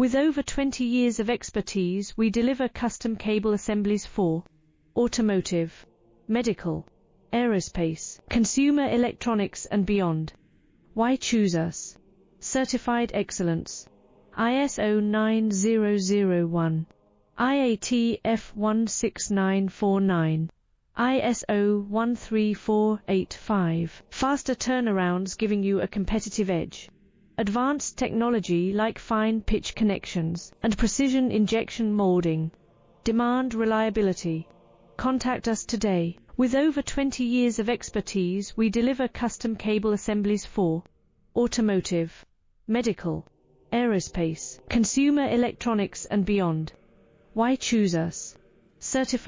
With over 20 years of expertise, we deliver custom cable assemblies for automotive, medical, aerospace, consumer electronics and beyond. Why choose us? Certified excellence. ISO 9001, IATF 16949, ISO 13485. Faster turnarounds giving you a competitive edge. Advanced technology like fine pitch connections and precision injection molding. Demand reliability. Contact us today. With over 20 years of expertise, we deliver custom cable assemblies for automotive, medical, aerospace, consumer electronics and beyond. Why choose us? Certified